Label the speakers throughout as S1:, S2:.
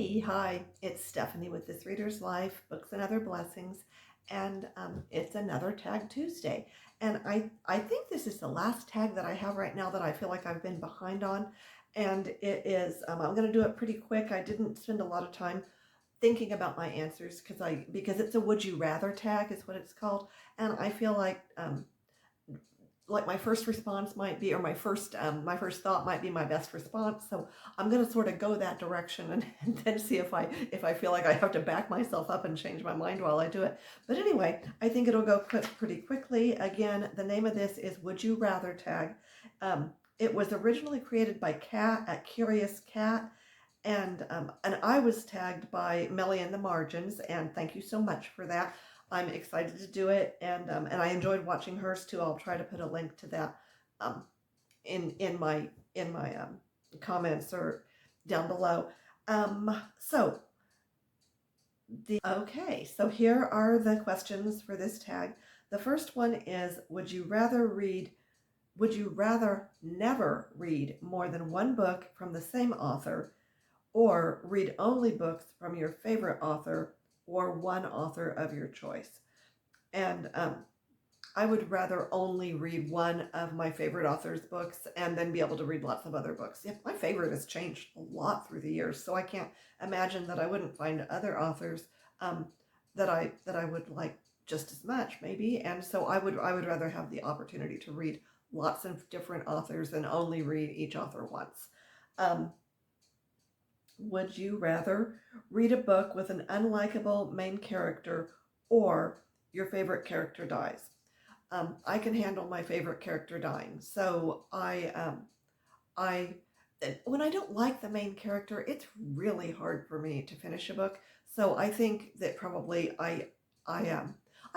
S1: Hey, hi, it's Stephanie with This Reader's Life, Books and Other Blessings, and it's another Tag Tuesday. And I think this is the last tag that I have right now that I feel like I've been behind on, and it is, I'm going to do it pretty quick. I didn't spend a lot of time thinking about my answers because it's a would you rather tag is what it's called, and I feel like my first response might be, or my first thought might be my best response. So I'm going to sort of go that direction and then see if I feel like I have to back myself up and change my mind while I do it. But anyway, I think it'll go pretty quickly. Again, the name of this is Would You Rather Tag. It was originally created by Cat at Curious Cat, and I was tagged by Melly in the Margins, and thank you so much for that. I'm excited to do it, and I enjoyed watching hers too. I'll try to put a link to that um, in my comments or down below. So here are the questions for this tag. The first one is: Would you rather never read more than one book from the same author, or read only books from your favorite author or one author of your choice? And I would rather only read one of my favorite author's books and then be able to read lots of other books. Yeah, my favorite has changed a lot through the years, so I can't imagine that I wouldn't find other authors that I would like just as much, maybe. And so I would rather have the opportunity to read lots of different authors than only read each author once. Would you rather read a book with an unlikable main character, or your favorite character dies? I can handle my favorite character dying. So when I don't like the main character, it's really hard for me to finish a book. So I think that probably I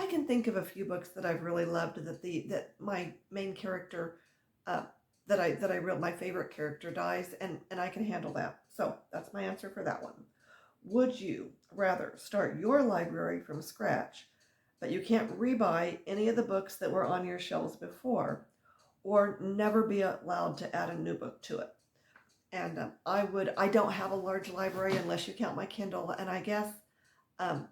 S1: can think of a few books that I've really loved that my main character uh, my favorite character dies, and I can handle that. So that's my answer for that one. Would you rather start your library from scratch, but you can't rebuy any of the books that were on your shelves before, or never be allowed to add a new book to it? And I don't have a large library unless you count my Kindle, and I guess um,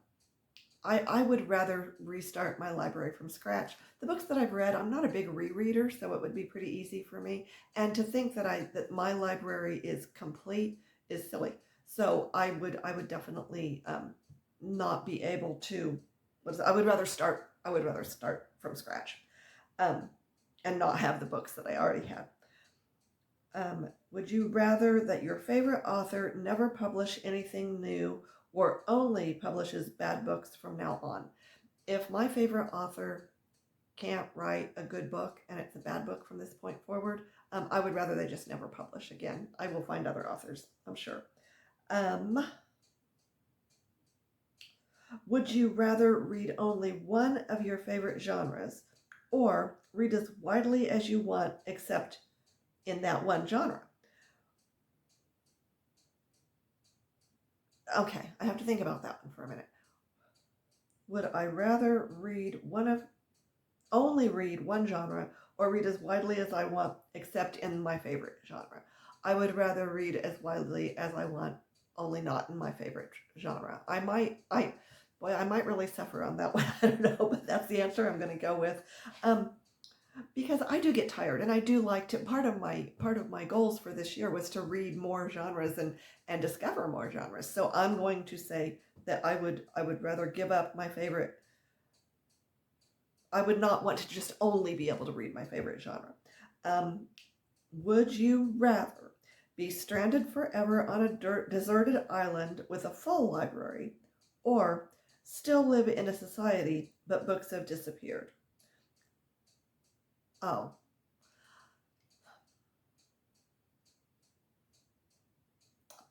S1: I would rather restart my library from scratch. The books that I've read, I'm not a big rereader, so it would be pretty easy for me. And to think that my library is complete is silly. So I would definitely not be able to. I would rather start. I would rather start from scratch, and not have the books that I already had. Would you rather that your favorite author never publish anything new, or only publishes bad books from now on? If my favorite author can't write a good book and it's a bad book from this point forward, I would rather they just never publish again. I will find other authors, I'm sure. Would you rather read only one of your favorite genres, or read as widely as you want except in that one genre? Okay, I have to think about that one for a minute. Would I rather only read one genre, or read as widely as I want except in my favorite genre? I would rather read as widely as I want, only not in my favorite genre. I might really suffer on that one. I don't know, but that's the answer I'm going to go with. Because I do get tired, and I do like to. Part of my goals for this year was to read more genres and discover more genres. So I'm going to say that I would rather give up my favorite. I would not want to just only be able to read my favorite genre. Would you rather be stranded forever on a deserted island with a full library, or still live in a society but books have disappeared? Oh,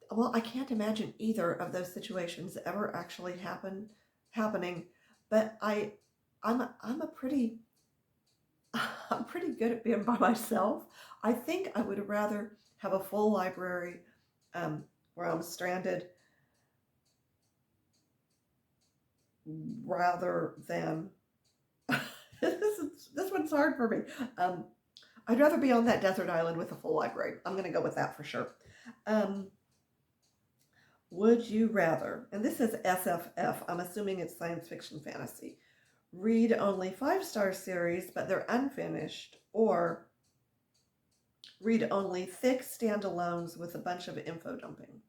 S1: well, I can't imagine either of those situations ever actually happening. But I'm a pretty I'm pretty good at being by myself. I think I would rather have a full library where I'm stranded, rather than this one's hard for me. I'd rather be on that desert island with a full library. I'm going to go with that for sure. Um, Would you rather, and this is SFF, I'm assuming it's science fiction fantasy, read only 5-star series but they're unfinished, or read only thick standalones with a bunch of info dumping?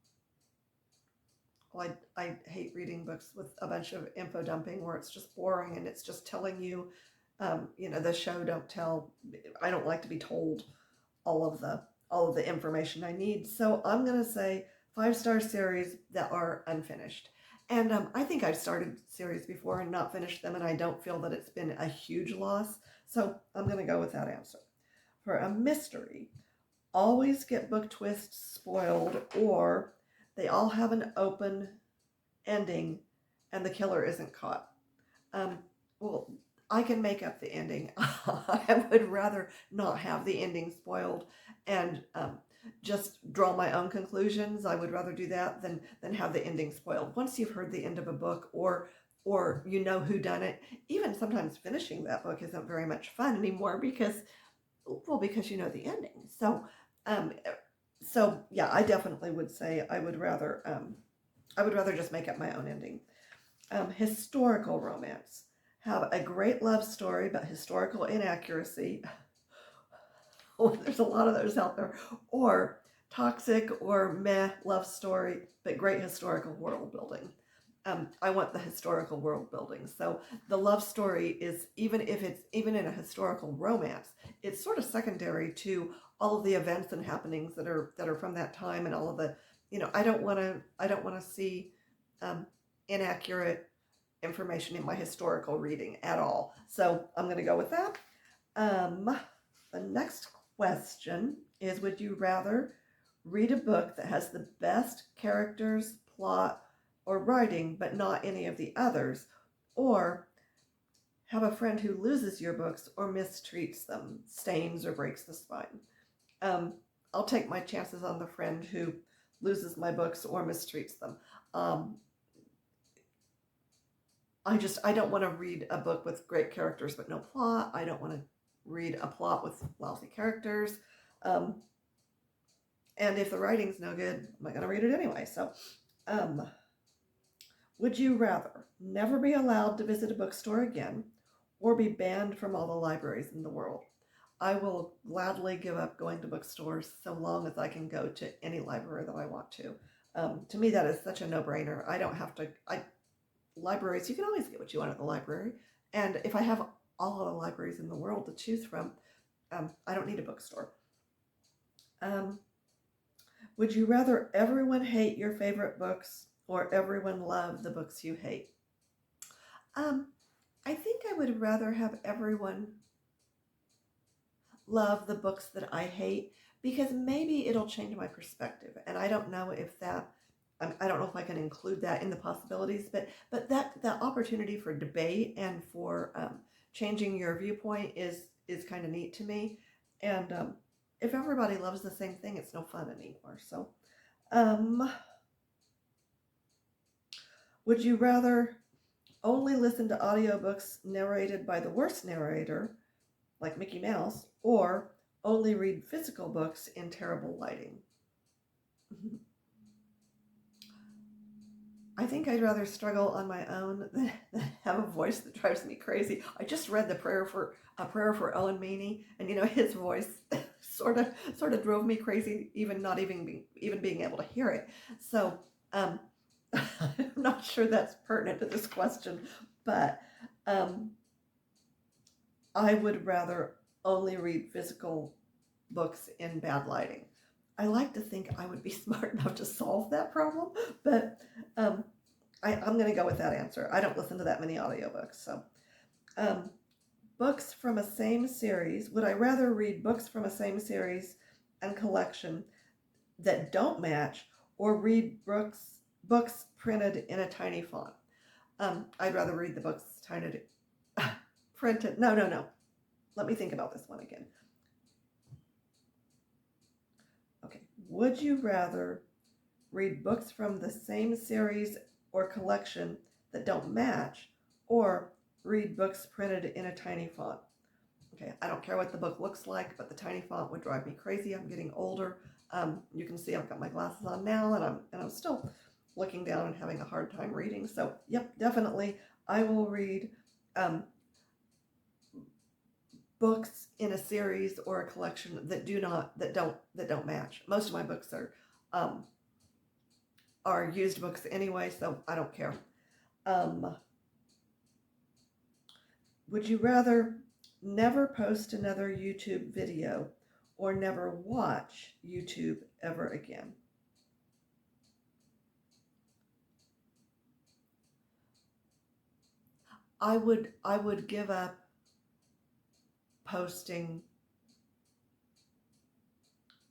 S1: Well, I hate reading books with a bunch of info dumping where it's just boring and it's just telling you, the show don't tell. I don't like to be told all of the information I need. So I'm gonna say 5-star series that are unfinished. And I think I've started series before and not finished them, and I don't feel that it's been a huge loss. So I'm gonna go with that answer. For a mystery, always get book twists spoiled, or they all have an open ending and the killer isn't caught. Um, well, I can make up the ending. I would rather not have the ending spoiled and just draw my own conclusions. I would rather do that than have the ending spoiled. Once you've heard the end of a book, or you know who done it, even sometimes finishing that book isn't very much fun anymore because you know the ending. Um, so yeah, I definitely would say I would rather just make up my own ending. Historical romance. Have a great love story, but historical inaccuracy. Oh, there's a lot of those out there. Or toxic or meh love story, but great historical world building. I want the historical world building. So the love story is, even if it's even in a historical romance, it's sort of secondary to all of the events and happenings that are from that time, and all of the, I don't want to see um, inaccurate information in my historical reading at all. So I'm going to go with that. The next question is, would you rather read a book that has the best characters, plot, or writing, but not any of the others, or have a friend who loses your books or mistreats them, stains or breaks the spine? Um, I'll take my chances on the friend who loses my books or mistreats them. Um, I don't want to read a book with great characters but no plot. I don't want to read a plot with lousy characters. Um, and if the writing's no good, I'm not going to read it anyway. So, um, would you rather never be allowed to visit a bookstore again, or be banned from all the libraries in the world? I will gladly give up going to bookstores so long as I can go to any library that I want to. To me, that is such a no-brainer. I don't have to. Libraries, you can always get what you want at the library. And if I have all of the libraries in the world to choose from, I don't need a bookstore. Um, would you rather everyone hate your favorite books or everyone love the books you hate? Um, I think I would rather have everyone love the books that I hate, because maybe it'll change my perspective. And I don't know if that I don't know if I can include that in the possibilities, but that opportunity for debate and for changing your viewpoint is kind of neat to me. And if everybody loves the same thing, it's no fun anymore. So, um, would you rather only listen to audiobooks narrated by the worst narrator, like Mickey Mouse, or only read physical books in terrible lighting? I think I'd rather struggle on my own than have a voice that drives me crazy. I just read the prayer for Owen Meany, and his voice sort of drove me crazy, even not even being able to hear it. So um, I'm not sure that's pertinent to this question, but um, I would rather only read physical books in bad lighting. I like to think I would be smart enough to solve that problem, but um, I'm going to go with that answer. I don't listen to that many audiobooks. So, um, books from a same series. Would I rather read books from a same series and collection that don't match, or read books printed in a tiny font? I'd rather read the books printed. No, no, no. Let me think about this one again. Okay. Would you rather read books from the same series or collection that don't match, or read books printed in a tiny font? Okay, I don't care what the book looks like, but the tiny font would drive me crazy. I'm getting older. You can see I've got my glasses on now, and I'm still looking down and having a hard time reading. So, yep, definitely, I will read books in a series or a collection that don't match. Most of my books are used books anyway, so I don't care. Would you rather never post another YouTube video or never watch YouTube ever again? I would give up posting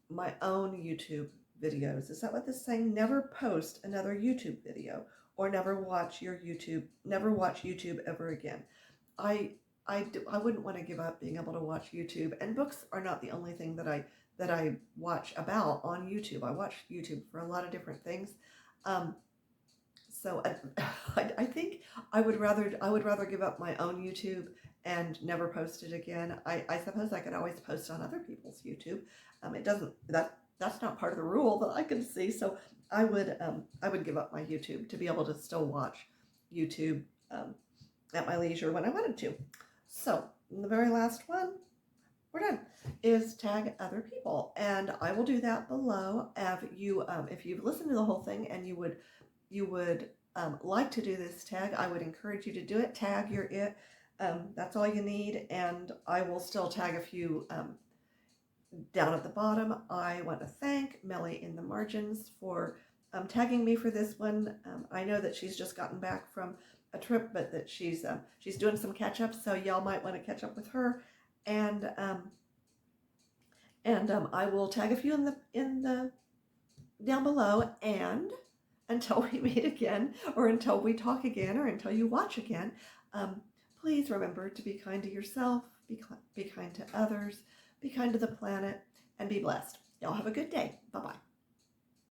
S1: my own YouTube videos. Is that what this is saying? Never post another YouTube video or never watch YouTube ever again. I wouldn't want to give up being able to watch YouTube, and books are not the only thing that I watch about on YouTube. I watch YouTube for a lot of different things. Um, so I think I would rather give up my own YouTube and never post it again. I suppose I could always post on other people's YouTube. It doesn't that's not part of the rule that I can see. So I would give up my YouTube to be able to still watch YouTube at my leisure when I wanted to. So the very last one, we're done, is tag other people, and I will do that below. If you've listened to the whole thing and you would like to do this tag, I would encourage you to do it. Tag your it. That's all you need, and I will still tag a few down at the bottom. I want to thank Melly in the margins for tagging me for this one. I know that she's just gotten back from a trip, but that she's doing some catch up, so y'all might want to catch up with her, and I will tag a few in the down below, and until we meet again, or until we talk again, or until you watch again, please remember to be kind to yourself, be kind to others, be kind to the planet, and be blessed. Y'all have a good day. Bye-bye.